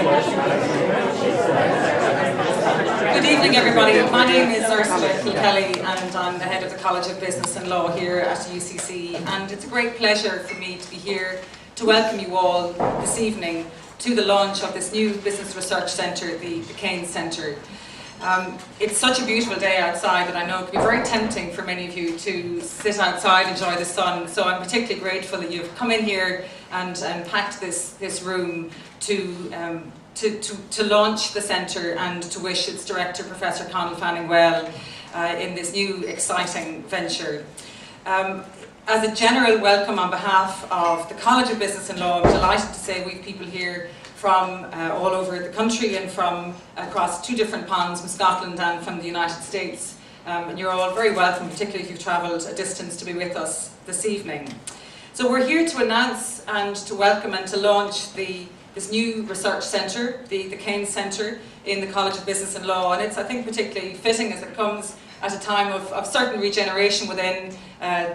Good evening, everybody. My name is Ursula Kilkelly, and I'm the head of the College of Business and Law here at UCC. And it's a great pleasure for me to be here to welcome you all this evening to the launch of this new business research centre, the Keynes Centre. It's such a beautiful day outside that I know it can be very tempting for many of you to sit outside and enjoy the sun. So I'm particularly grateful that you've come in here and packed this room to launch the centre and to wish its director, Professor Conal Fanning, well in this new exciting venture. As a general welcome on behalf of the College of Business and Law, I'm delighted to say we have people here from all over the country and from across two different ponds, from Scotland and from the United States. And you're all very welcome, particularly if you've travelled a distance to be with us this evening. So we're here to announce and to welcome and to launch this new research centre, the Keynes Centre in the College of Business and Law. And it's, I think, particularly fitting as it comes at a time of certain regeneration within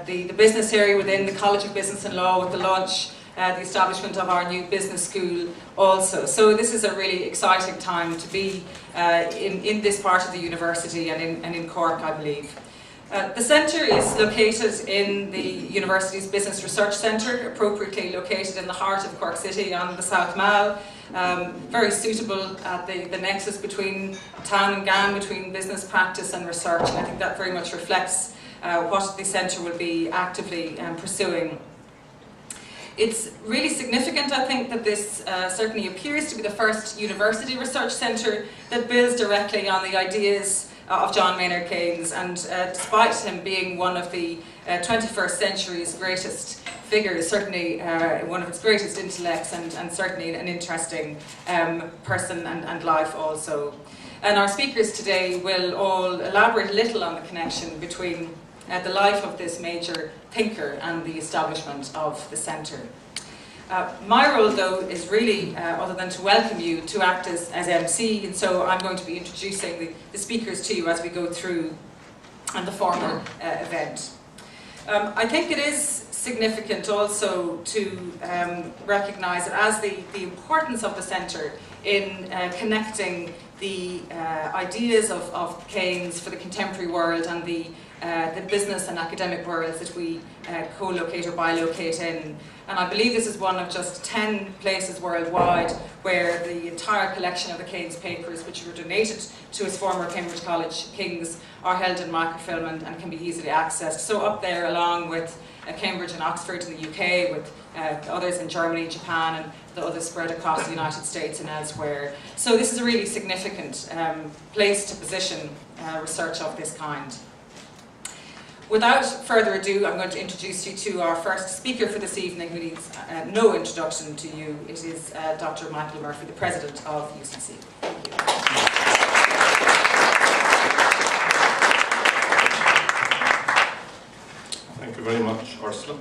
the business area, within the College of Business and Law, with the launch, the establishment of our new business school also. So this is a really exciting time to be in this part of the university and in Cork, I believe. The centre is located in the university's Business Research Centre, appropriately located in the heart of Cork City on the South Mall. Very suitable at the nexus between town and gown, between business practice and research. And I think that very much reflects what the centre will be actively pursuing. It's really significant, I think, that this certainly appears to be the first university research centre that builds directly on the ideas of John Maynard Keynes, and despite him being one of the 21st century's greatest figures, certainly one of its greatest intellects, and certainly an interesting person and life also. And our speakers today will all elaborate a little on the connection between the life of this major thinker and the establishment of the centre. My role, though, is really, other than to welcome you, to act as MC, and so I'm going to be introducing the speakers to you as we go through the formal event. I think it is significant also to recognise that as the importance of the centre in connecting the ideas of Keynes for the contemporary world and the business and academic worlds that we co-locate or bilocate in. And I believe this is one of just 10 places worldwide where the entire collection of the Keynes papers, which were donated to his former Cambridge College Kings, are held in microfilm and can be easily accessed. So up there, along with Cambridge and Oxford in the UK, with others in Germany, Japan, and the others spread across the United States and elsewhere. So this is a really significant place to position research of this kind. Without further ado, I'm going to introduce you to our first speaker for this evening, who needs no introduction to you. It is Dr. Michael Murphy, the President of UCC. Thank you. Thank you very much, Ursula.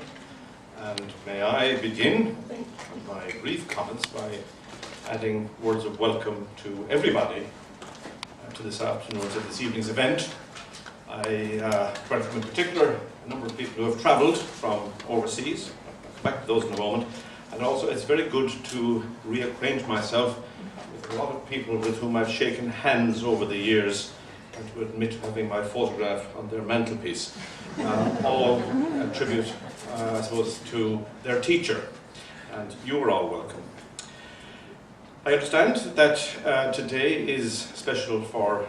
And may I begin my brief comments by adding words of welcome to everybody to this afternoon, to this evening's event. I welcome in particular a number of people who have travelled from overseas. I'll come back to those in a moment. And also it's very good to reacquaint myself with a lot of people with whom I've shaken hands over the years, and to admit having my photograph on their mantelpiece. All a tribute, I suppose, to their teacher. And you are all welcome. I understand that today is special for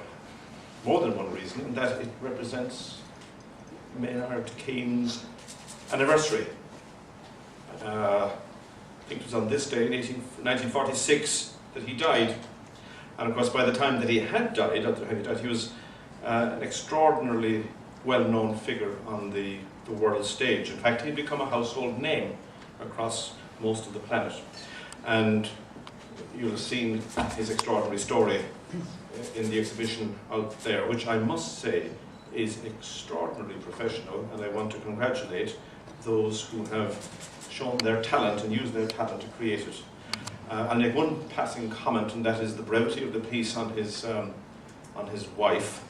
more than one reason, and that it represents Maynard Keynes' anniversary. I think it was on this day in 1946 that he died. And of course, by the time that he had died, he was an extraordinarily well-known figure on the world stage. In fact, he'd become a household name across most of the planet. And you'll have seen his extraordinary story in the exhibition out there, which I must say is extraordinarily professional, and I want to congratulate those who have shown their talent and used their talent to create it. I'll make one passing comment, and that is the brevity of the piece on his wife.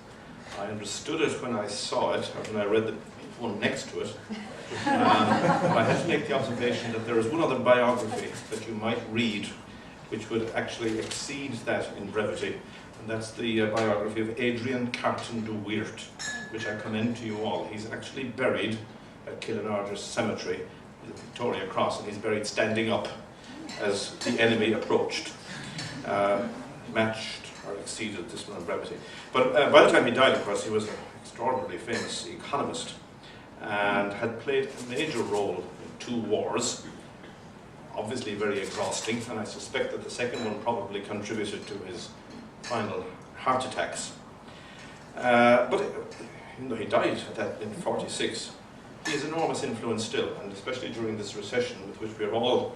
I understood it when I saw it, or when I read the one next to it. But I had to make the observation that there is one other biography that you might read which would actually exceed that in brevity. And that's the biography of Adrian Carton de Weert, which I commend to you all. He's actually buried at Killinarder Cemetery, the Victoria Cross, and he's buried standing up as the enemy approached. Matched or exceeded this one in brevity. But by the time he died, of course, he was an extraordinarily famous economist and had played a major role in 2 wars, obviously very exhausting, and I suspect that the second one probably contributed to his final heart attacks. But even though he died in 46, he has enormous influence still, and especially during this recession with which we're all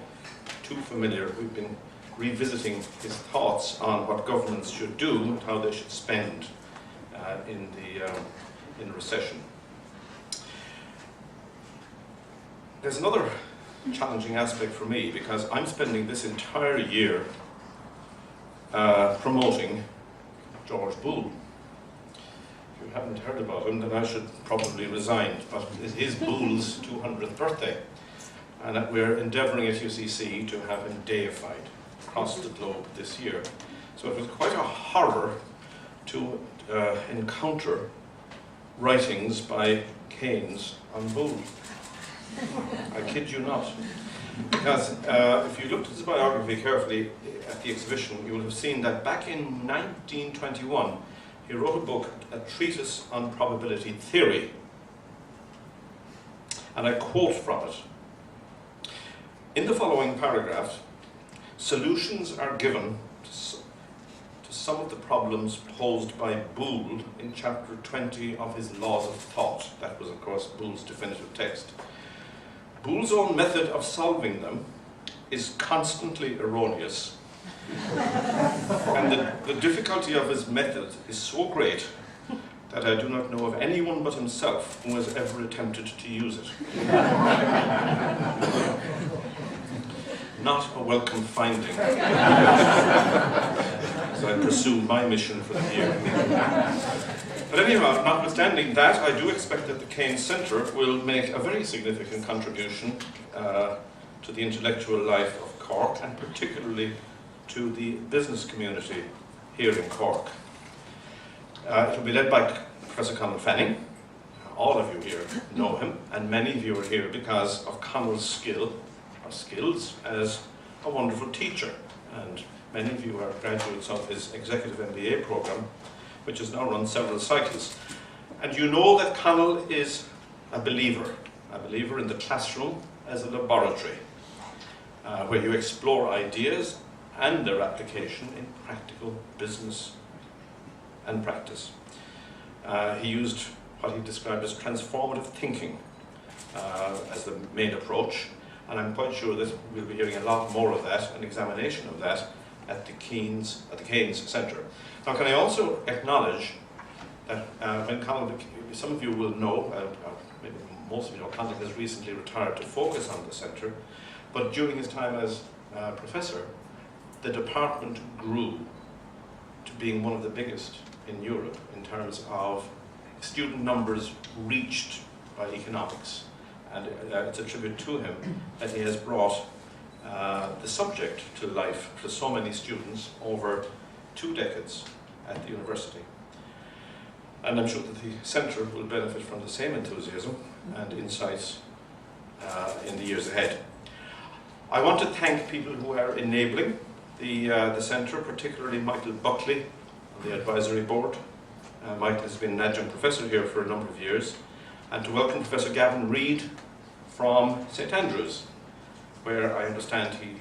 too familiar. We've been revisiting his thoughts on what governments should do and how they should spend in the recession. There's another challenging aspect for me, because I'm spending this entire year promoting George Boole. If you haven't heard about him, then I should probably resign, but it is Boole's 200th birthday, and that we're endeavouring at UCC to have him deified across the globe this year. So it was quite a horror to encounter writings by Keynes on Boole. I kid you not. Because if you looked at his biography carefully at the exhibition, you will have seen that back in 1921, he wrote a book, a treatise on probability theory. And I quote from it. In the following paragraph, solutions are given to some of the problems posed by Boole in chapter 20 of his Laws of Thought. That was, of course, Boole's definitive text. Boole's own method of solving them is constantly erroneous, and the difficulty of his method is so great that I do not know of anyone but himself who has ever attempted to use it. Not a welcome finding as I pursue my mission for the year. But anyhow, notwithstanding that, I do expect that the Keynes Centre will make a very significant contribution to the intellectual life of Cork, and particularly to the business community here in Cork. It will be led by Professor Conal Fanning. All of you here know him, and many of you are here because of Conal's skills as a wonderful teacher, and many of you are graduates of his executive MBA program, which has now run several cycles. And you know that Conal is a believer in the classroom as a laboratory, where you explore ideas and their application in practical business and practice. He used what he described as transformative thinking as the main approach, and I'm quite sure that we'll be hearing a lot more of that, an examination of that, at the Keynes Centre. Now, can I also acknowledge that when Conal, some of you will know, maybe most of you know, Conal has recently retired to focus on the centre, but during his time as professor, the department grew to being one of the biggest in Europe in terms of student numbers reached by economics. And it's a tribute to him that he has brought the subject to life for so many students over 2 decades at the university. And I'm sure that the centre will benefit from the same enthusiasm and insights in the years ahead. I want to thank people who are enabling the centre, particularly Michael Buckley on the advisory board. Michael has been an adjunct professor here for a number of years. And to welcome Professor Gavin Reid from St Andrews, where I understand he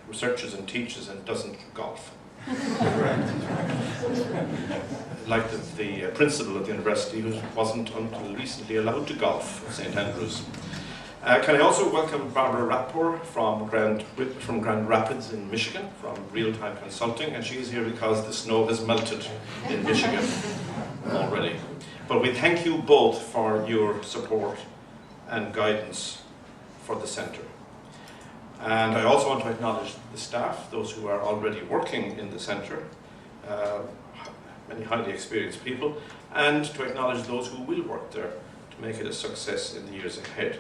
researches and teaches and doesn't golf. Like the principal of the university, who wasn't until recently allowed to golf at St Andrews. Can I also welcome Barbara Rapport from Grand Rapids in Michigan, from Real Time Consulting, and she's here because the snow has melted in Michigan already. But we thank you both for your support and guidance for the centre. And I also want to acknowledge the staff, those who are already working in the centre, many highly experienced people, and to acknowledge those who will work there to make it a success in the years ahead.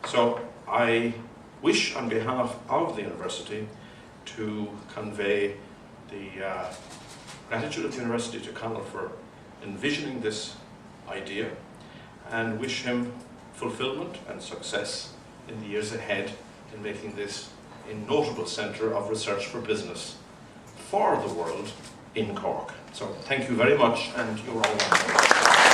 So I wish, on behalf of the university, to convey the gratitude of the University to Conall for envisioning this idea, and wish him fulfilment and success in the years ahead in making this a notable centre of research for business for the world in Cork. So thank you very much, and you're all welcome.